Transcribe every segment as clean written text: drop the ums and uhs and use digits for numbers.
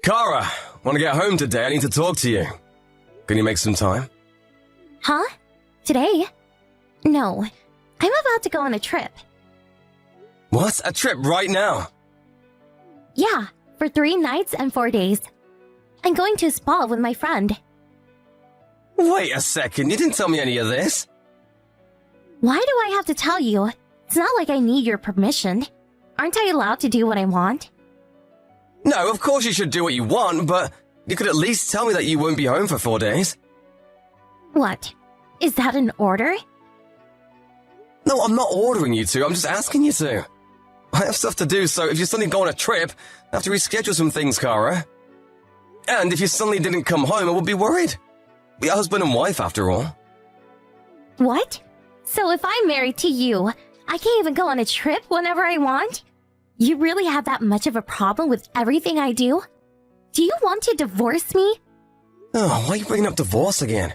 Kara, want to get home today? I need to talk to you. Can you make some time? Huh? Today? No. I'm about to go on a trip. What? A trip right now? Yeah, for 3 nights and 4 days. I'm going to a spa with my friend. Wait a second, you didn't tell me any of this. Why do I have to tell you? It's not like I need your permission. Aren't I allowed to do what I want? No, of course you should do what you want, but you could at least tell me that you won't be home for 4 days. What? Is that an order? No, I'm not ordering you to, I'm just asking you to. I have stuff to do, so if you suddenly go on a trip, I have to reschedule some things, Kara. And if you suddenly didn't come home, I would be worried. We're husband and wife, after all. What? So if I'm married to you, I can't even go on a trip whenever I want? You really have that much of a problem with everything I do? Do you want to divorce me? Oh, why are you bringing up divorce again?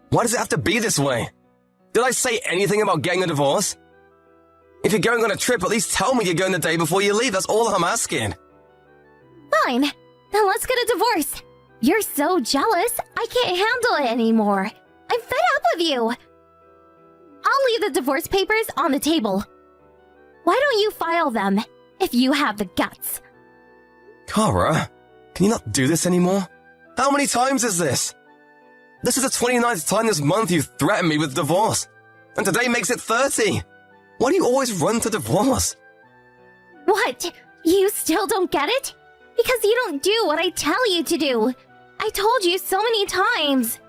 Why does it have to be this way? Did I say anything about getting a divorce? If you're going on a trip, at least tell me you're going the day before you leave. That's all I'm asking. Fine. Then let's get a divorce. You're so jealous, I can't handle it anymore. I'm fed up with you. I'll leave the divorce papers on the table. Why don't you file them, if you have the guts? Kara, can you not do this anymore? How many times is this? This is the 29th time this month you've threatened me with divorce. And today makes it 30. Why do you always run to divorce? What? You still don't get it? Because you don't do what I tell you to do. I told you so many times.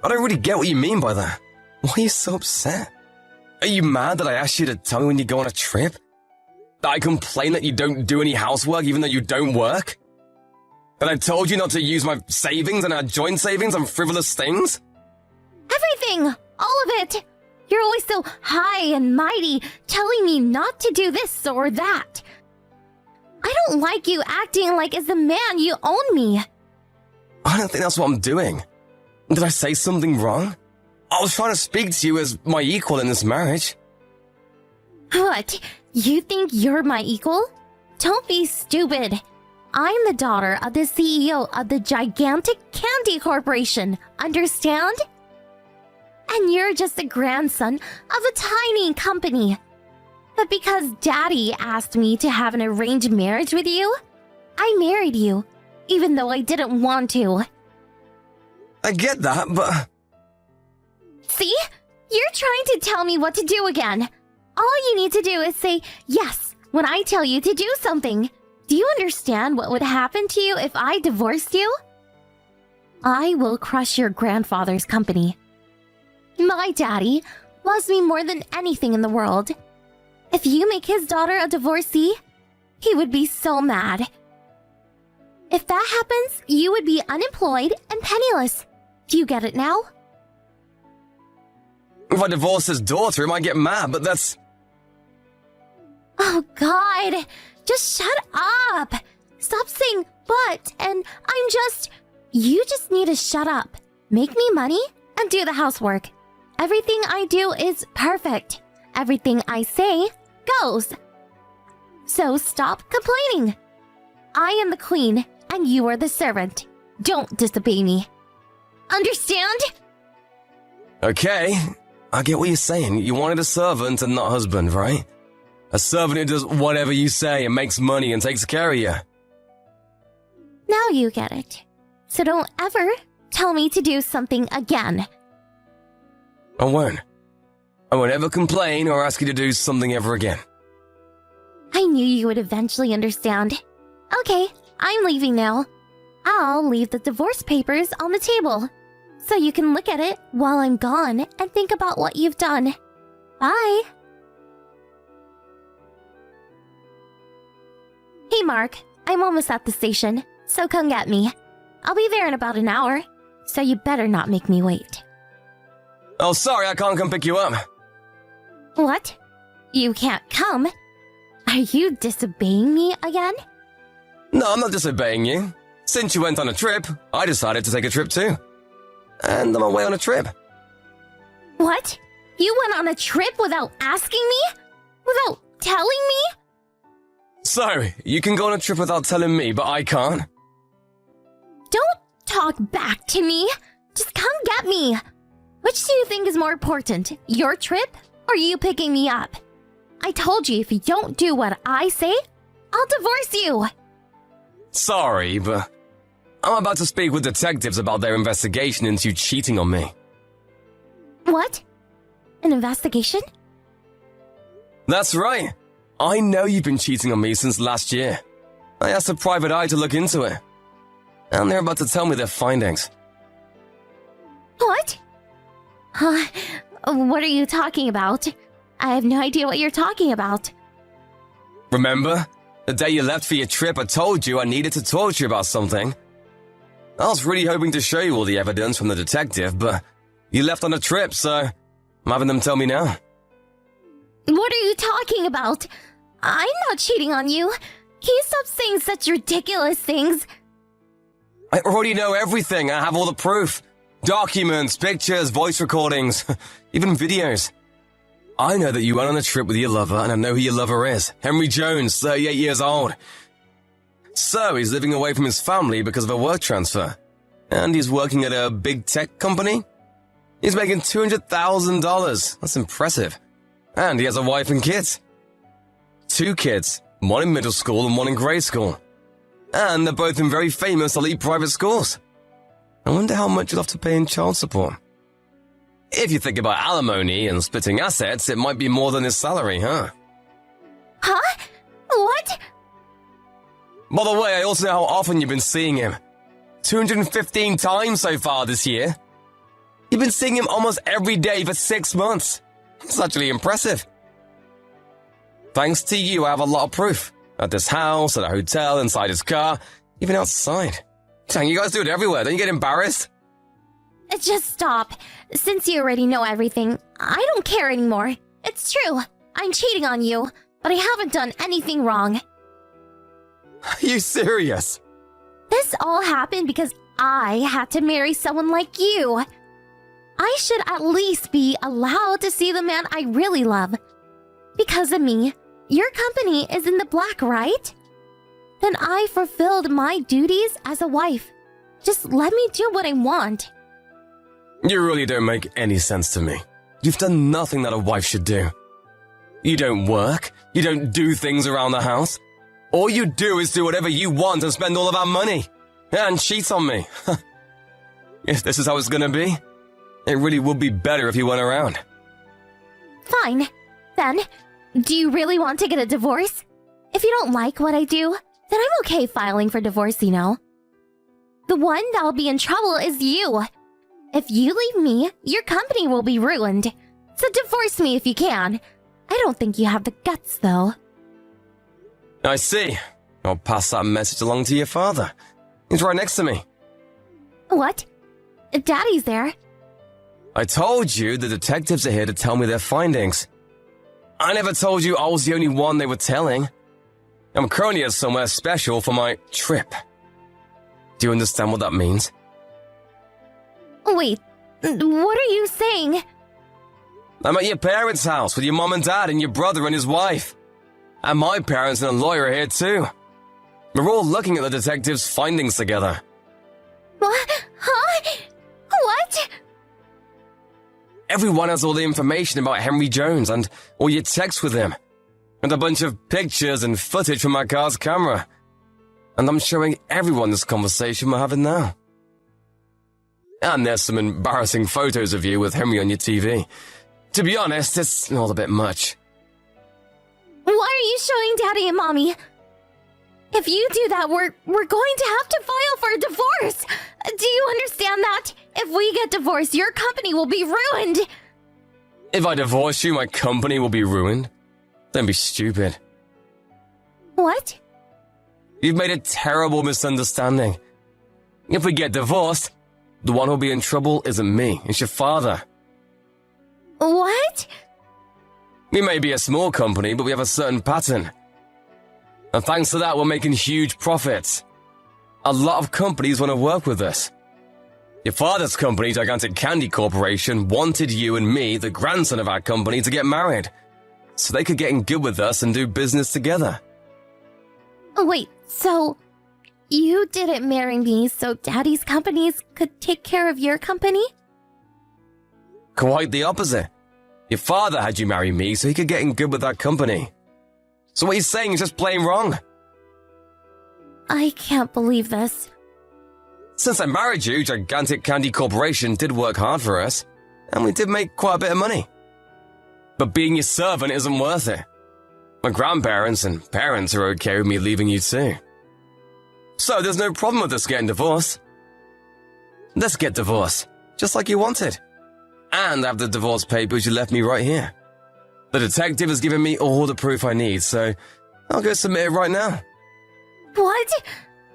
I don't really get what you mean by that. Why are you so upset? Are you mad that I asked you to tell me when you go on a trip? That I complain that you don't do any housework even though you don't work? That I told you not to use my savings and our joint savings on frivolous things? Everything! All of it! You're always so high and mighty, telling me not to do this or that. I don't like you acting like as the man you own me. I don't think that's what I'm doing. Did I say something wrong? I was trying to speak to you as my equal in this marriage. What? You think you're my equal? Don't be stupid. I'm the daughter of the CEO of the gigantic candy corporation, understand? And you're just the grandson of a tiny company. But because Daddy asked me to have an arranged marriage with you, I married you, even though I didn't want to. I get that, but... See? You're trying to tell me what to do again. All you need to do is say yes when I tell you to do something. Do you understand what would happen to you if I divorced you? I will crush your grandfather's company. My daddy loves me more than anything in the world. If you make his daughter a divorcee, he would be so mad. If that happens, you would be unemployed and penniless. Do you get it now? If I divorce his daughter, he might get mad, but that's... Oh, God. Just shut up. Stop saying but and I'm just... You just need to shut up. Make me money and do the housework. Everything I do is perfect. Everything I say goes. So stop complaining. I am the queen and you are the servant. Don't disobey me. Understand? Okay, I get what you're saying. You wanted a servant and not husband, right? A servant who does whatever you say and makes money and takes care of you. Now you get it. So don't ever tell me to do something again. I won't. I won't ever complain or ask you to do something ever again. I knew you would eventually understand. Okay, I'm leaving now. I'll leave the divorce papers on the table, so you can look at it while I'm gone and think about what you've done. Bye! Hey Mark, I'm almost at the station, so come get me. I'll be there in about an hour, so you better not make me wait. Oh, sorry, I can't come pick you up. What? You can't come? Are you disobeying me again? No, I'm not disobeying you. Since you went on a trip, I decided to take a trip too. And I'm away on a trip. What? You went on a trip without asking me? Without telling me? So, you can go on a trip without telling me, but I can't? talk back to me. Just come get me. Which do you think is more important, your trip or you picking me up? I told you if you don't do what I say, I'll divorce you. Sorry, but I'm about to speak with detectives about their investigation into you cheating on me. What? An investigation? That's right. I know you've been cheating on me since last year. I asked a private eye to look into it. And they're about to tell me their findings. What? What are you talking about? I have no idea what you're talking about. Remember? The day you left for your trip, I told you I needed to talk to you about something. I was really hoping to show you all the evidence from the detective, but you left on a trip, so I'm having them tell me now. What are you talking about? I'm not cheating on you. Can you stop saying such ridiculous things? I already know everything. I have all the proof. Documents, pictures, voice recordings, even videos. I know that you went on a trip with your lover, and I know who your lover is. Henry Jones, 38 years old. So, he's living away from his family because of a work transfer. And he's working at a big tech company? He's making $200,000. That's impressive. And he has a wife and kids. 2 kids, one in middle school and one in grade school. And they're both in very famous elite private schools. I wonder how much you'll have to pay in child support. If you think about alimony and splitting assets, it might be more than his salary, huh? Huh? What? By the way, I also know how often you've been seeing him. 215 times so far this year. You've been seeing him almost every day for 6 months. It's actually impressive. Thanks to you, I have a lot of proof. At this house, at a hotel, inside his car, even outside. Dang, you guys do it everywhere. Don't you get embarrassed? Just stop. Since you already know everything, I don't care anymore. It's true. I'm cheating on you, but I haven't done anything wrong. Are you serious? This all happened because I had to marry someone like you. I should at least be allowed to see the man I really love. Because of me, your company is in the black, right? Then I fulfilled my duties as a wife. Just let me do what I want. You really don't make any sense to me. You've done nothing that a wife should do. You don't work. You don't do things around the house. All you do is do whatever you want and spend all of our money. And cheat on me. If this is how it's gonna be, it really would be better if you weren't around. Fine. Then, do you really want to get a divorce? If you don't like what I do, then I'm okay filing for divorce, you know. The one that'll be in trouble is you. If you leave me, your company will be ruined. So divorce me if you can. I don't think you have the guts, though. I see. I'll pass that message along to your father. He's right next to me. What? Daddy's there. I told you the detectives are here to tell me their findings. I never told you I was the only one they were telling. I'm currently at somewhere special for my trip. Do you understand what that means? Wait, what are you saying? I'm at your parents' house with your mom and dad and your brother and his wife. And my parents and a lawyer are here too. We're all looking at the detectives' findings together. What? Huh? What? Everyone has all the information about Henry Jones and all your texts with him. And a bunch of pictures and footage from my car's camera. And I'm showing everyone this conversation we're having now. And there's some embarrassing photos of you with Henry on your TV. To be honest, it's all a bit much. Why are you showing Daddy and Mommy? If you do that, we're going to have to file for a divorce. Do you understand that? If we get divorced, your company will be ruined. If I divorce you, my company will be ruined? Don't be stupid. What? You've made a terrible misunderstanding. If we get divorced, the one who'll be in trouble isn't me, it's your father. What? We may be a small company, but we have a certain pattern. And thanks to that, we're making huge profits. A lot of companies want to work with us. Your father's company, Gigantic Candy Corporation, wanted you and me, the grandson of our company, to get married. So they could get in good with us and do business together. Wait, so you didn't marry me so Daddy's companies could take care of your company? Quite the opposite. Your father had you marry me so he could get in good with that company. So what he's saying is just plain wrong. I can't believe this. Since I married you, Gigantic Candy Corporation did work hard for us, and we did make quite a bit of money. But being your servant isn't worth it. My grandparents and parents are okay with me leaving you too. So there's no problem with us getting divorced. Let's get divorced, just like you wanted. And I have the divorce papers you left me right here. The detective has given me all the proof I need, so I'll go submit it right now. What?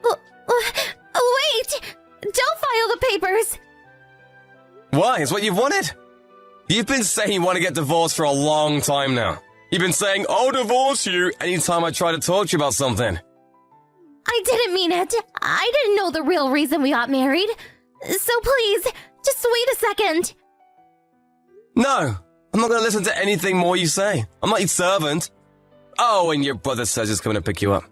Wait! Don't file the papers! Why? It's what you've wanted. You've been saying you want to get divorced for a long time now. You've been saying, I'll divorce you anytime I try to talk to you about something. I didn't mean it. I didn't know the real reason we got married. So please, just wait a second. No, I'm not going to listen to anything more you say. I'm not your servant. Oh, and your brother says he's coming to pick you up.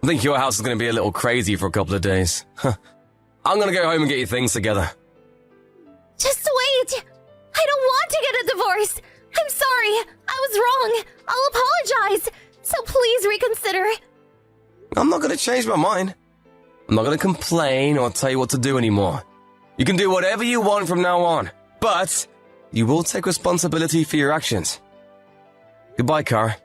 I think your house is going to be a little crazy for a couple of days. I'm going to go home and get your things together. Just wait. I don't want to get a divorce. I'm sorry. I was wrong. I'll apologize. So please reconsider. I'm not going to change my mind. I'm not going to complain or tell you what to do anymore. You can do whatever you want from now on, but you will take responsibility for your actions. Goodbye, Kara.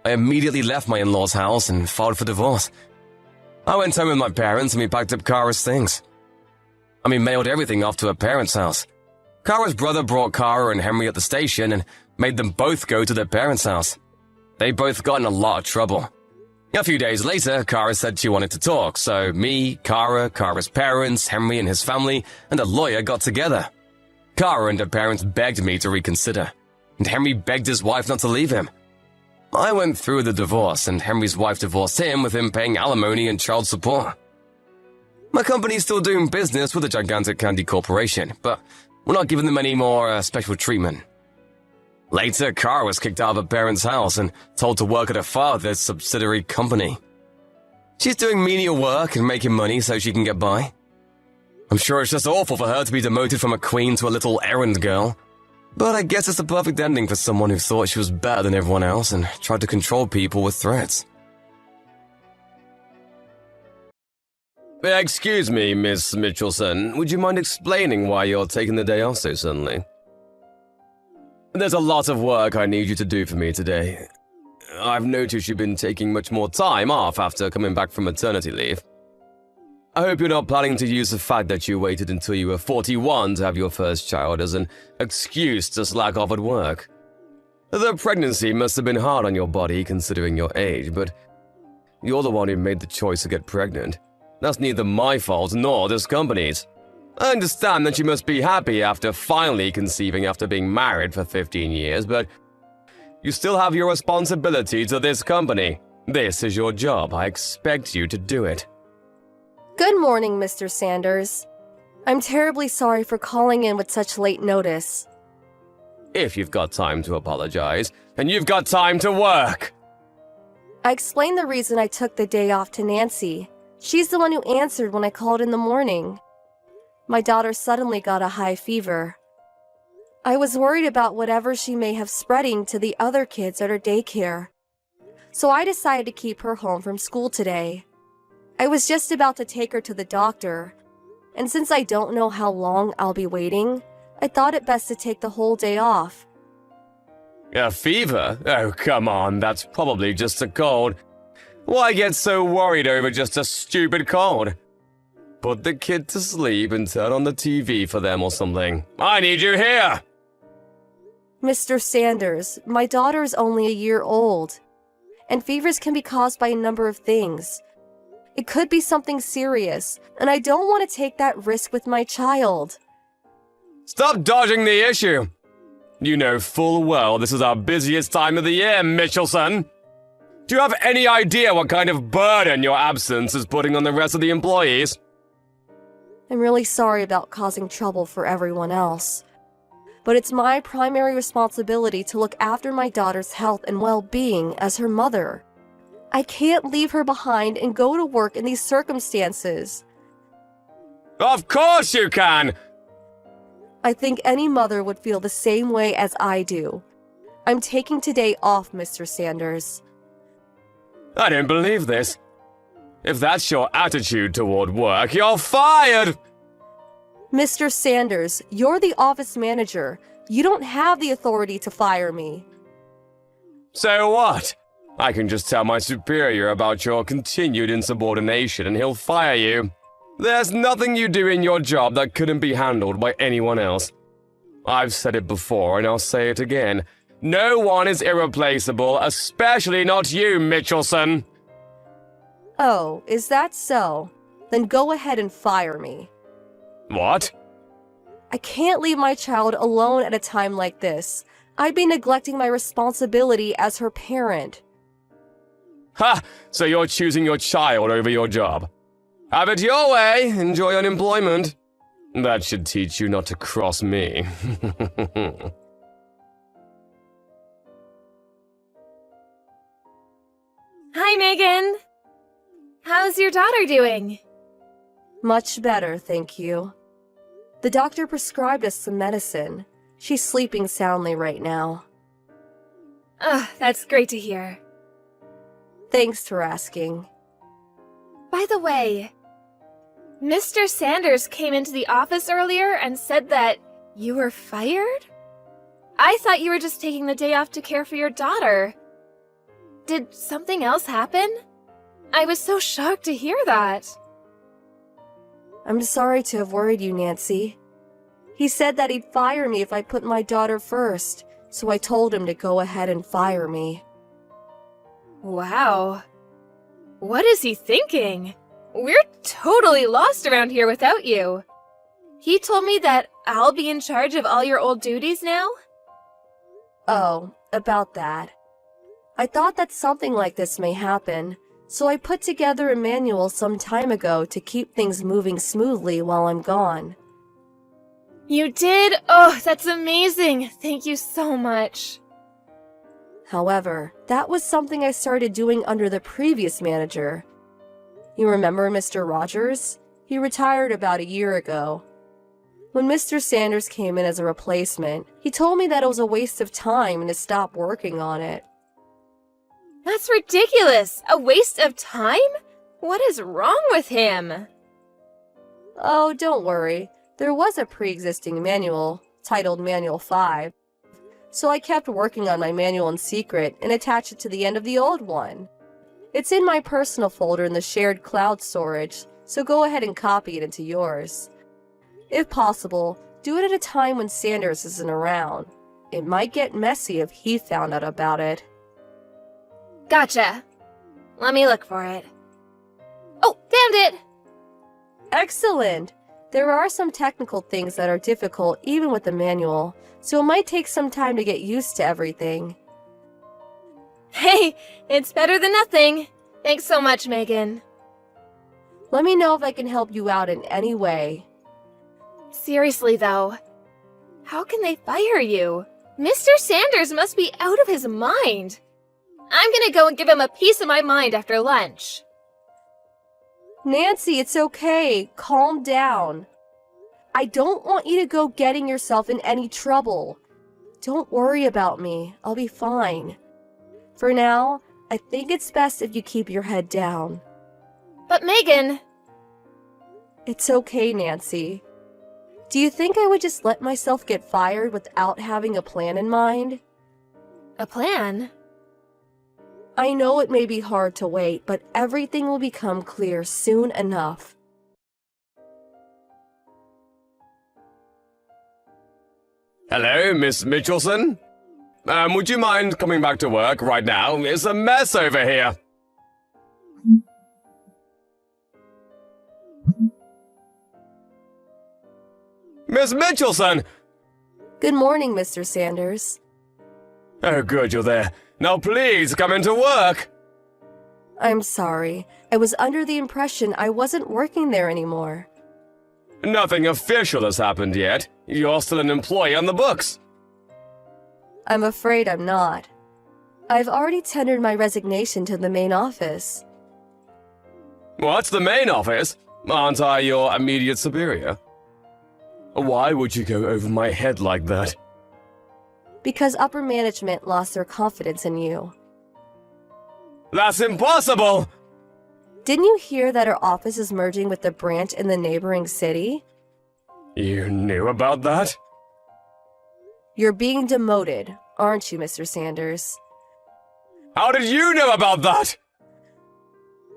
I immediately left my in-laws' house and filed for divorce. I went home with my parents and we packed up Kara's things. We mailed everything off to her parents' house. Kara's brother brought Kara and Henry at the station and made them both go to their parents' house. They both got in a lot of trouble. A few days later, Kara said she wanted to talk, so me, Kara, Kara's parents, Henry and his family, and a lawyer got together. Kara and her parents begged me to reconsider, and Henry begged his wife not to leave him. I went through the divorce, and Henry's wife divorced him with him paying alimony and child support. My company's still doing business with the Gigantic Candy Corporation, but we're not giving them any more special treatment. Later, Kara was kicked out of her parents' house and told to work at her father's subsidiary company. She's doing menial work and making money so she can get by. I'm sure it's just awful for her to be demoted from a queen to a little errand girl. But I guess it's the perfect ending for someone who thought she was better than everyone else and tried to control people with threats. Excuse me, Miss Mitchelson. Would you mind explaining why you're taking the day off so suddenly? There's a lot of work I need you to do for me today. I've noticed you've been taking much more time off after coming back from maternity leave. I hope you're not planning to use the fact that you waited until you were 41 to have your first child as an excuse to slack off at work. The pregnancy must have been hard on your body considering your age, but you're the one who made the choice to get pregnant. That's neither my fault nor this company's. I understand that you must be happy after finally conceiving after being married for 15 years, but you still have your responsibility to this company. This is your job. I expect you to do it. Good morning, Mr. Sanders. I'm terribly sorry for calling in with such late notice. If you've got time to apologize, and you've got time to work. I explained the reason I took the day off to Nancy. She's the one who answered when I called in the morning. My daughter suddenly got a high fever. I was worried about whatever she may have spreading to the other kids at her daycare. So I decided to keep her home from school today. I was just about to take her to the doctor, and since I don't know how long I'll be waiting, I thought it best to take the whole day off. A fever? Oh, come on, that's probably just a cold. Why get so worried over just a stupid cold? Put the kid to sleep and turn on the TV for them or something. I need you here! Mr. Sanders, my daughter is only a year old, and fevers can be caused by a number of things. It could be something serious, and I don't want to take that risk with my child. Stop dodging the issue! You know full well this is our busiest time of the year, Mitchelson. Do you have any idea what kind of burden your absence is putting on the rest of the employees? I'm really sorry about causing trouble for everyone else. but it's my primary responsibility to look after my daughter's health and well-being as her mother. I can't leave her behind and go to work in these circumstances. Of course you can! I think any mother would feel the same way as I do. I'm taking today off, Mr. Sanders. I don't believe this. If that's your attitude toward work, you're fired! Mr. Sanders, you're the office manager. You don't have the authority to fire me. So what? I can just tell my superior about your continued insubordination and he'll fire you. There's nothing you do in your job that couldn't be handled by anyone else. I've said it before and I'll say it again. No one is irreplaceable, especially not you, Mitchelson. Oh, is that so? Then go ahead and fire me. What? I can't leave my child alone at a time like this. I'd be neglecting my responsibility as her parent. Ha! So you're choosing your child over your job. Have it your way. Enjoy unemployment. That should teach you not to cross me. Hi, Megan. How's your daughter doing? Much better, thank you. The doctor prescribed us some medicine. She's sleeping soundly right now. That's great to hear. Thanks for asking. By the way, Mr. Sanders came into the office earlier and said that you were fired? I thought you were just taking the day off to care for your daughter. Did something else happen? I was so shocked to hear that. I'm sorry to have worried you, Nancy. He said that he'd fire me if I put my daughter first, so I told him to go ahead and fire me. Wow. What is he thinking? We're totally lost around here without you. He told me that I'll be in charge of all your old duties now? Oh, about that. I thought that something like this may happen, so I put together a manual some time ago to keep things moving smoothly while I'm gone. You did? Oh, that's amazing. Thank you so much. However, that was something I started doing under the previous manager. You remember Mr. Rogers? He retired about a year ago. When Mr. Sanders came in as a replacement, he told me that it was a waste of time and to stop working on it. That's ridiculous! A waste of time? What is wrong with him? Oh, don't worry. There was a pre-existing manual, titled Manual 5. So I kept working on my manual in secret and attached it to the end of the old one. It's in my personal folder in the shared cloud storage, so go ahead and copy it into yours. If possible, do it at a time when Sanders isn't around. It might get messy if he found out about it. Gotcha. Let me look for it. Oh, found it! Excellent! There are some technical things that are difficult even with the manual, so it might take some time to get used to everything. Hey, it's better than nothing. Thanks so much, Megan. Let me know if I can help you out in any way. Seriously, though, how can they fire you? Mr. Sanders must be out of his mind. I'm gonna go and give him a piece of my mind after lunch. Nancy, it's okay. Calm down. I don't want you to go getting yourself in any trouble. Don't worry about me. I'll be fine. For now, I think it's best if you keep your head down. But Megan... It's okay, Nancy. Do you think I would just let myself get fired without having a plan in mind? A plan? I know it may be hard to wait, but everything will become clear soon enough. Hello, Miss Mitchelson? Would you mind coming back to work right now? It's a mess over here. Miss Mitchelson! Good morning, Mr. Sanders. Oh, good, you're there. Now please, come into work! I'm sorry. I was under the impression I wasn't working there anymore. Nothing official has happened yet. You're still an employee on the books. I'm afraid I'm not. I've already tendered my resignation to the main office. What's the main office? Aren't I your immediate superior? Why would you go over my head like that? Because upper management lost their confidence in you. That's impossible! Didn't you hear that our office is merging with the branch in the neighboring city? You knew about that? You're being demoted, aren't you, Mr. Sanders? How did you know about that?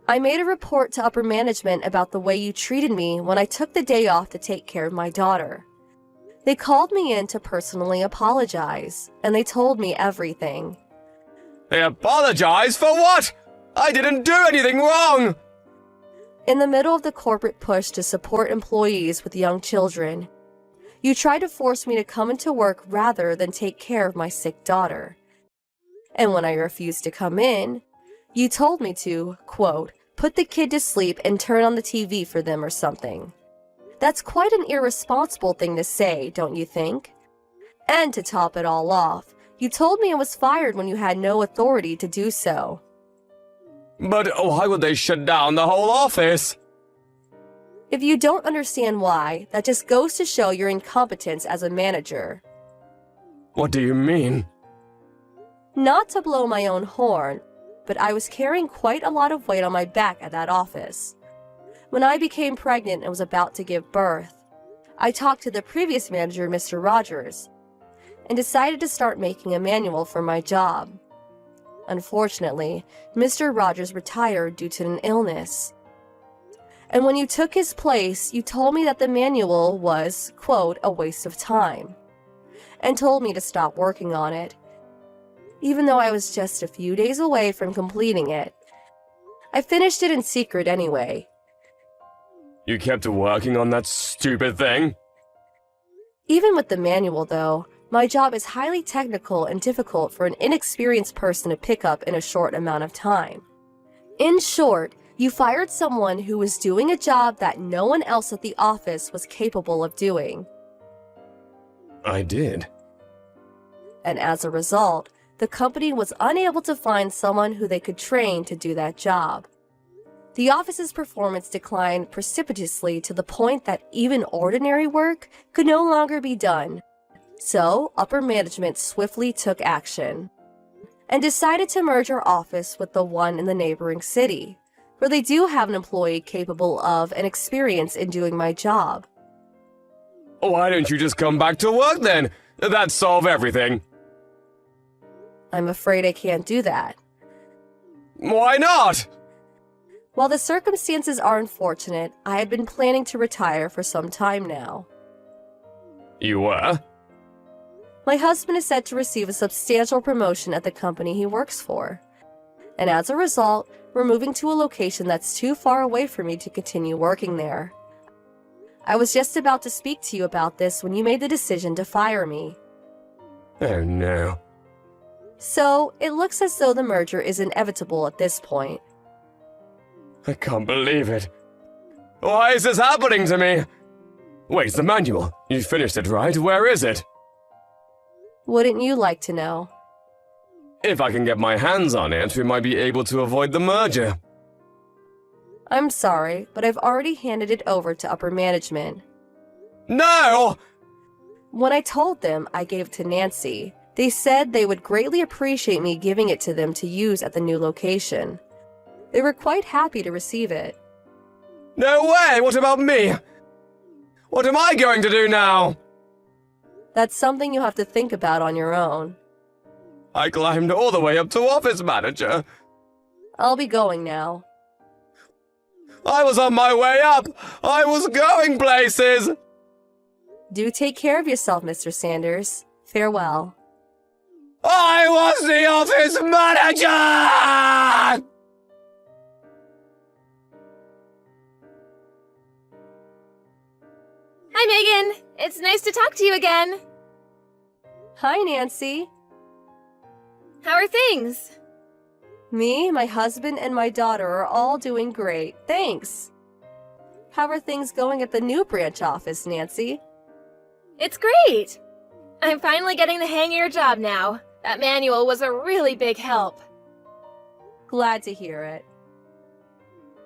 I made a report to upper management about the way you treated me when I took the day off to take care of my daughter. They called me in to personally apologize, and they told me everything. They apologize for what? I didn't do anything wrong! In the middle of the corporate push to support employees with young children, you tried to force me to come into work rather than take care of my sick daughter. And when I refused to come in, you told me to, quote, put the kid to sleep and turn on the TV for them or something. That's quite an irresponsible thing to say, don't you think? And to top it all off, you told me I was fired when you had no authority to do so. But why would they shut down the whole office? If you don't understand why, that just goes to show your incompetence as a manager. What do you mean? Not to blow my own horn, but I was carrying quite a lot of weight on my back at that office. When I became pregnant and was about to give birth, I talked to the previous manager, Mr. Rogers, and decided to start making a manual for my job. Unfortunately, Mr. Rogers retired due to an illness. And when you took his place, you told me that the manual was, quote, a waste of time, and told me to stop working on it, even though I was just a few days away from completing it. I finished it in secret anyway. You kept working on that stupid thing? Even with the manual, though, my job is highly technical and difficult for an inexperienced person to pick up in a short amount of time. In short, you fired someone who was doing a job that no one else at the office was capable of doing. I did. And as a result, the company was unable to find someone who they could train to do that job. The office's performance declined precipitously to the point that even ordinary work could no longer be done. So, upper management swiftly took action and decided to merge our office with the one in the neighboring city, where they do have an employee capable of and experience in doing my job. Why don't you just come back to work then? That'd solve everything. I'm afraid I can't do that. Why not? While the circumstances are unfortunate, I had been planning to retire for some time now. You were? My husband is set to receive a substantial promotion at the company he works for. And as a result, we're moving to a location that's too far away for me to continue working there. I was just about to speak to you about this when you made the decision to fire me. Oh no. So, it looks as though the merger is inevitable at this point. I can't believe it. Why is this happening to me? Where's the manual? You finished it, right? Where is it? Wouldn't you like to know? If I can get my hands on it, we might be able to avoid the merger. I'm sorry, but I've already handed it over to upper management. No! When I told them I gave it to Nancy, they said they would greatly appreciate me giving it to them to use at the new location. They were quite happy to receive it. No way! What about me? What am I going to do now? That's something you have to think about on your own. I climbed all the way up to office manager. I'll be going now. I was on my way up! I was going places! Do take care of yourself, Mr. Sanders. Farewell. I was the office manager! Hi, Megan. It's nice to talk to you again. Hi, Nancy. How are things? Me, my husband, and my daughter are all doing great, thanks. How are things going at the new branch office, Nancy? It's great! I'm finally getting the hang of your job now. That manual was a really big help. Glad to hear it.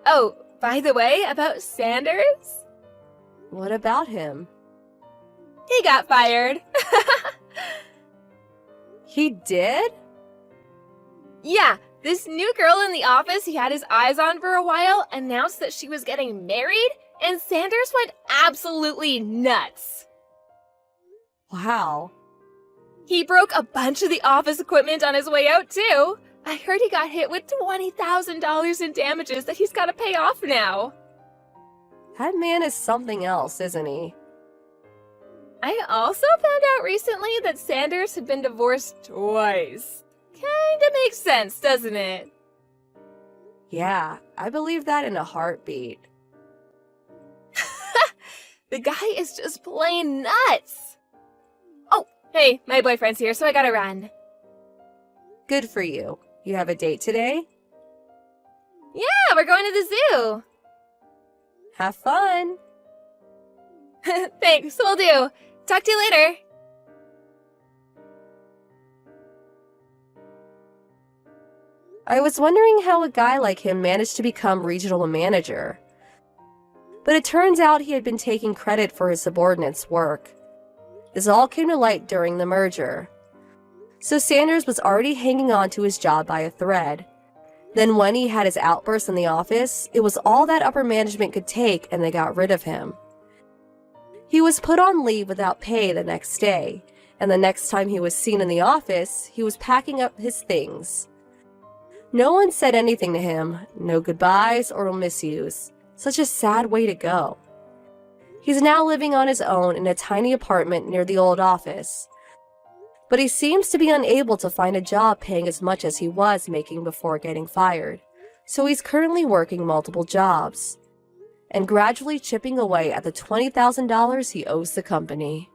Oh, by the way, about Sanders? What about him? He got fired. He did? Yeah, this new girl in the office he had his eyes on for a while announced that she was getting married, and Sanders went absolutely nuts. Wow. He broke a bunch of the office equipment on his way out, too. I heard he got hit with $20,000 in damages that he's got to pay off now. That man is something else, isn't he? I also found out recently that Sanders had been divorced twice. Kinda makes sense, doesn't it? Yeah, I believe that in a heartbeat. The guy is just plain nuts. Oh, hey, my boyfriend's here, so I gotta run. Good for you. You have a date today? Yeah, we're going to the zoo. Have fun. Thanks, will do. Talk to you later. I was wondering how a guy like him managed to become regional manager. But it turns out he had been taking credit for his subordinates' work. This all came to light during the merger. So Sanders was already hanging on to his job by a thread. Then when he had his outburst in the office, it was all that upper management could take and they got rid of him. He was put on leave without pay the next day, and the next time he was seen in the office, he was packing up his things. No one said anything to him, no goodbyes or misuse. Such a sad way to go. He's now living on his own in a tiny apartment near the old office. But he seems to be unable to find a job paying as much as he was making before getting fired. So he's currently working multiple jobs and gradually chipping away at the $20,000 he owes the company.